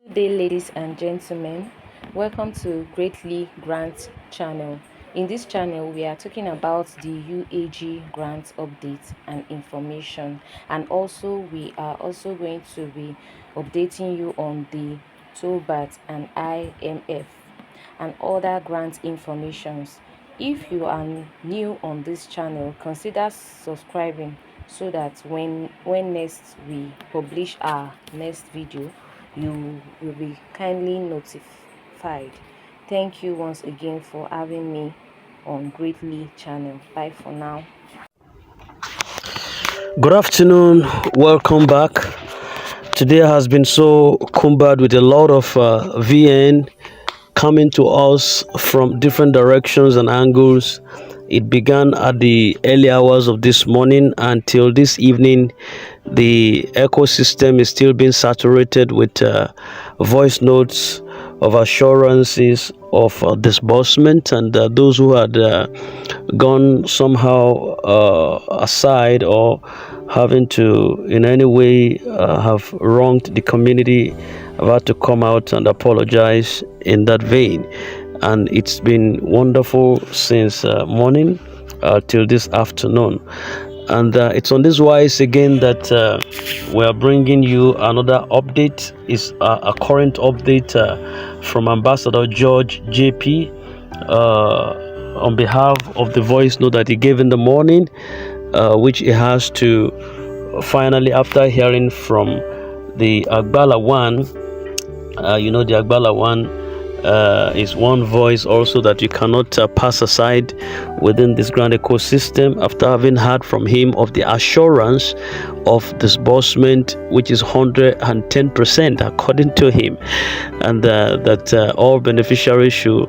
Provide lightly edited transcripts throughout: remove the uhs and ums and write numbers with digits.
Good day, ladies and gentlemen. Welcome to Greatly Grant channel. In this channel, we are talking about the UAG grant updates and information, and also we are also going to be updating you on the Theobarth and IMF and other grant informations. If you are new on this channel, consider subscribing so that when next we publish our next video, you will be kindly notified. Thank you once again for having me on Greatly channel. Bye for now. Good afternoon, welcome back. Today has been so cumbered with a lot of VN coming to us from different directions and angles. It began at the early hours of this morning until this evening. The ecosystem is still being saturated with voice notes of assurances of disbursement, and those who had gone somehow aside or having to in any way have wronged the community have had to come out and apologize in that vein. And it's been wonderful since morning till this afternoon. And it's on this wise again that we are bringing you another update. Is a current update from Ambassador George JP on behalf of the voice note that he gave in the morning, which he has to finally, after hearing from the Agbala one. The Agbala one is one voice also that you cannot pass aside within this grand ecosystem, after having heard from him of the assurance of disbursement, which is 110% according to him, and that all beneficiaries should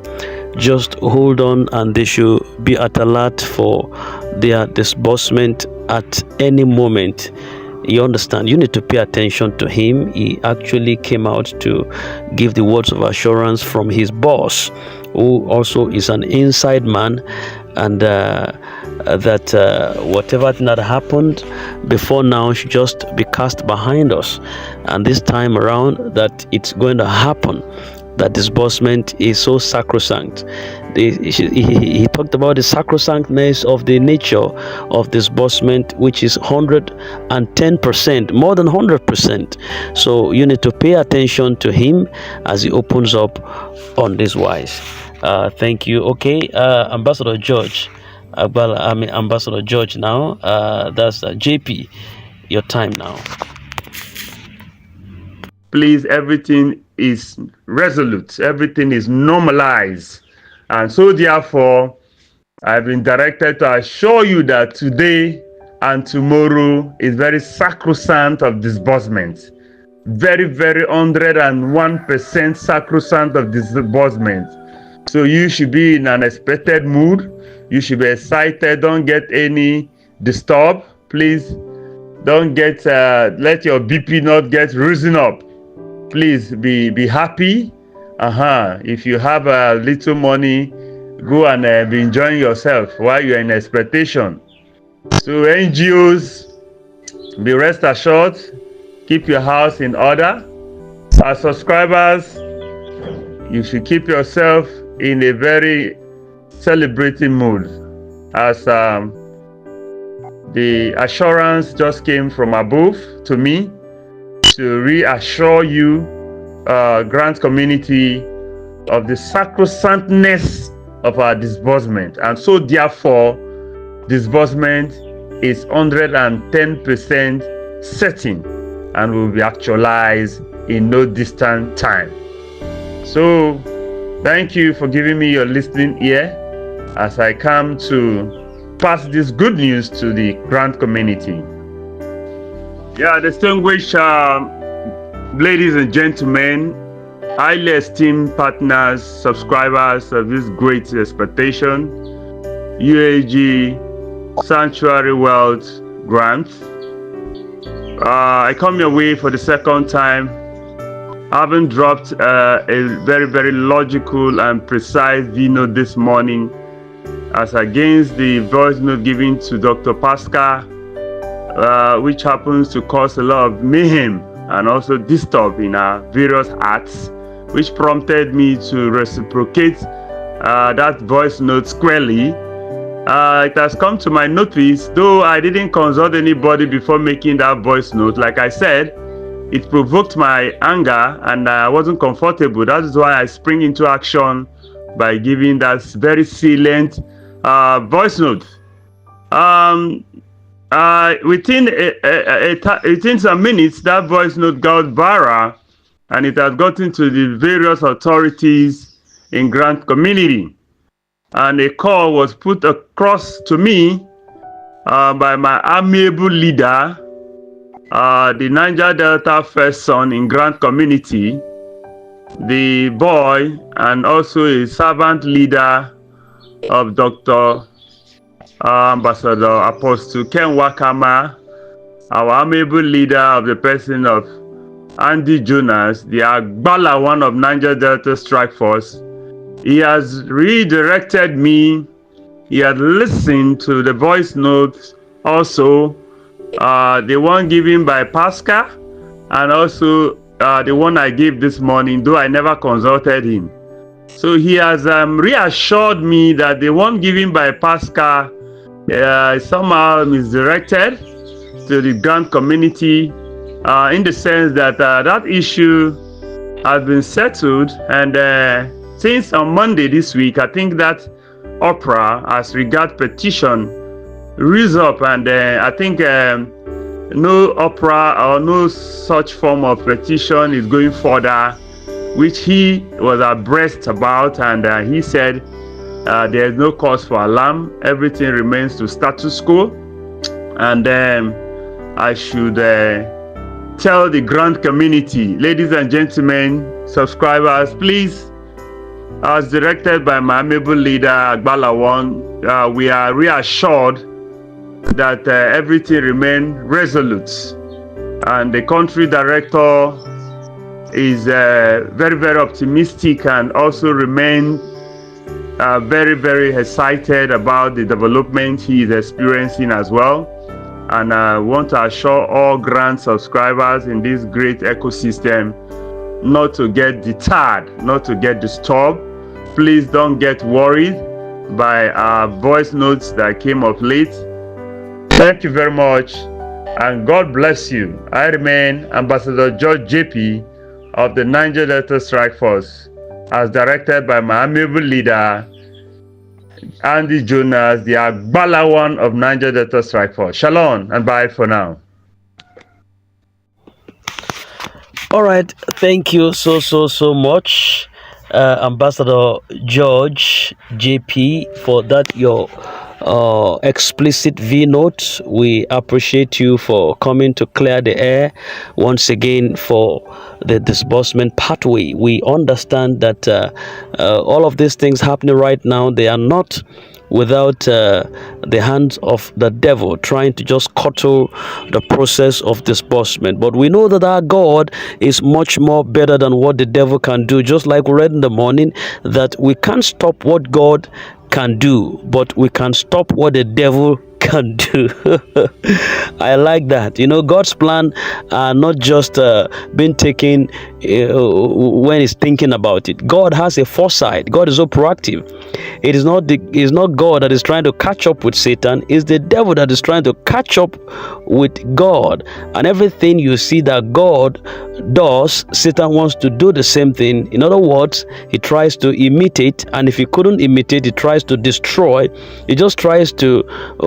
just hold on and they should be at alert for their disbursement at any moment. You understand, you need to pay attention to him. He actually came out to give the words of assurance from his boss, who also is an inside man, and that whatever thing that happened before now should just be cast behind us, and this time around that it's going to happen. That disbursement is so sacrosanct. He talked about the sacrosanctness of the nature of disbursement, which is 110%, more than 100%. So you need to pay attention to him as he opens up on this wise. Thank you. Okay, Ambassador George. Ambassador George now. That's JP. Your time now. Please, everything is resolute, everything is normalized, and so therefore I've been directed to assure you that today and tomorrow is very sacrosanct of disbursement, very 101% sacrosanct of disbursement. So you should be in an expected mood, you should be excited. Don't get any disturb, please. Don't get let your BP not get risen up. Please be happy. If you have a little money, go and be enjoying yourself while you're in expectation. So NGOs, be rest assured, keep your house in order. As subscribers, you should keep yourself in a very celebrating mood, as the assurance just came from above to me to reassure you, grant community, of the sacrosanctness of our disbursement. And so therefore, disbursement is 110% certain and will be actualized in no distant time. So thank you for giving me your listening ear as I come to pass this good news to the grant community. Distinguished ladies and gentlemen, highly esteemed partners, subscribers of this great expectation, UAAG Sanctuary Wealth Grant. I come your way for the second time, having dropped a very logical and precise video this morning as against the voice note given to Dr. Pascal, which happens to cause a lot of mayhem and also disturb in our various hearts, which prompted me to reciprocate that voice note squarely. It has come to my notice, though I didn't consult anybody before making that voice note. Like I said, it provoked my anger and I wasn't comfortable. That is why I spring into action by giving that very salient voice note. Within some minutes, that voice note got viral, and it has gotten to the various authorities in Grant community. And a call was put across to me by my amiable leader, the Niger Delta first son in Grant community, the boy, and also a servant leader of Dr. Ambassador Apostle Ken Wakama, our amiable leader of the person of Andy Jonas, the Agbala one of Niger Delta Strike Force. He has redirected me. He had listened to the voice notes, also the one given by Pascal, and also the one I gave this morning, though I never consulted him. So he has reassured me that the one given by Pascal somehow misdirected to the Grant community, in the sense that that issue has been settled, and since on Monday this week, I think that opera as regard petition rose up, and I think no opera or no such form of petition is going further, which he was abreast about, and he said there is no cause for alarm. Everything remains to status quo, and I should tell the Grant community, ladies and gentlemen, subscribers, please, as directed by my amiable leader Agbala One, we are reassured that everything remains resolute, and the country director is very, very optimistic, and also remain very, very excited about the development he is experiencing as well. And I want to assure all Grant subscribers in this great ecosystem not to get deterred, not to get disturbed. Please don't get worried by our voice notes that came of late. Thank you very much, and God bless you. I remain Ambassador George JP of the Niger Delta Strike Force, as directed by my amiable leader Andy Jonas, the Agbala one of Niger Delta Strike Force. Shalom and bye for now. All right, thank you so much, Ambassador George JP, for that your explicit V note. We appreciate you for coming to clear the air once again for the disbursement pathway. We understand that all of these things happening right now, they are not without the hands of the devil trying to just curtail the process of disbursement. But we know that our God is much more better than what the devil can do. Just like we read in the morning, that we can't stop what God can do, but we can stop what the devil can do. I like that. You know, God's plan are not just being taken when he's thinking about it. God has a foresight. God is so proactive. It is not God that is trying to catch up with Satan. It's the devil that is trying to catch up with God. And everything you see that God does, Satan wants to do the same thing. In other words, he tries to imitate, and if he couldn't imitate, he tries to destroy. He just tries to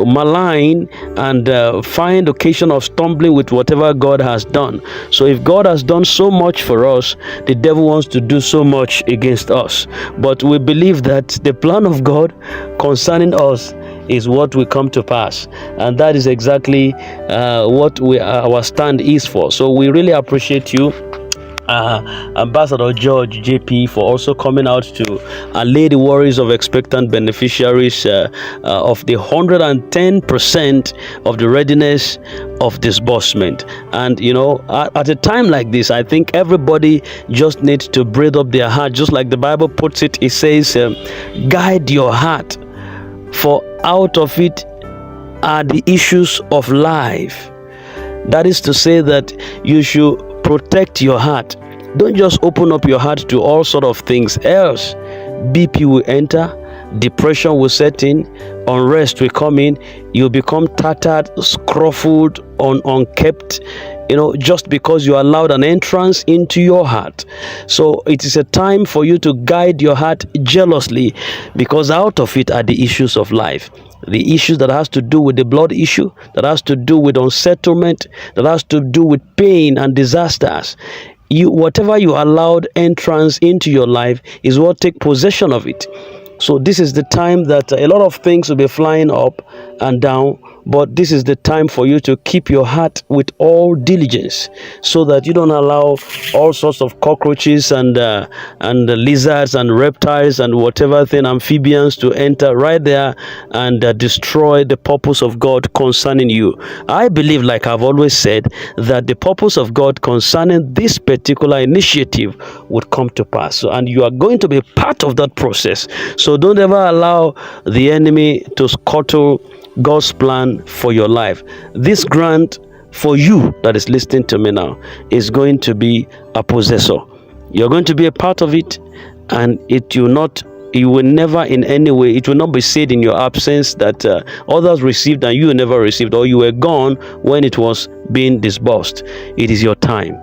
malign and find occasion of stumbling with whatever God has done. So if God has done so much for us, the devil wants to do so much against us. But we believe that the plan of God concerning us is what will come to pass, and that is exactly what our stand is for. So we really appreciate you, Ambassador George JP, for also coming out to allay the worries of expectant beneficiaries of the 110% of the readiness of disbursement. And you know, at a time like this, I think everybody just needs to breathe up their heart, just like the Bible puts it. It says, guide your heart, for out of it are the issues of life. That is to say that you should Protect your heart. Don't just open up your heart to all sort of things, else BP will enter, depression will set in, unrest will come in, you'll become tattered, scruffled, unkept, just because you allowed an entrance into your heart. So it is a time for you to guide your heart jealously, because out of it are the issues of life. The issues that has to do with the blood issue, that has to do with unsettlement, that has to do with pain and disasters. Whatever you allowed entrance into your life is what take possession of it. So this is the time that a lot of things will be flying up and down, but this is the time for you to keep your heart with all diligence, so that you don't allow all sorts of cockroaches and lizards and reptiles and whatever thing, amphibians, to enter right there and destroy the purpose of God concerning you. I believe, like I've always said, that the purpose of God concerning this particular initiative would come to pass. So, and you are going to be part of that process. So don't ever allow the enemy to scuttle God's plan for your life. This grant for you that is listening to me now is going to be a possessor. You're going to be a part of it, and you will never in any way, it will not be said in your absence that others received and you never received, or you were gone when it was being disbursed. It is your time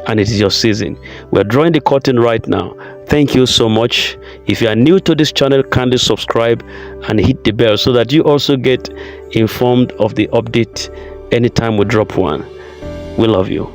and it is your season. We're drawing the curtain right now. Thank you so much. If you are new to this channel, kindly subscribe and hit the bell so that you also get informed of the update anytime we drop one. We love you.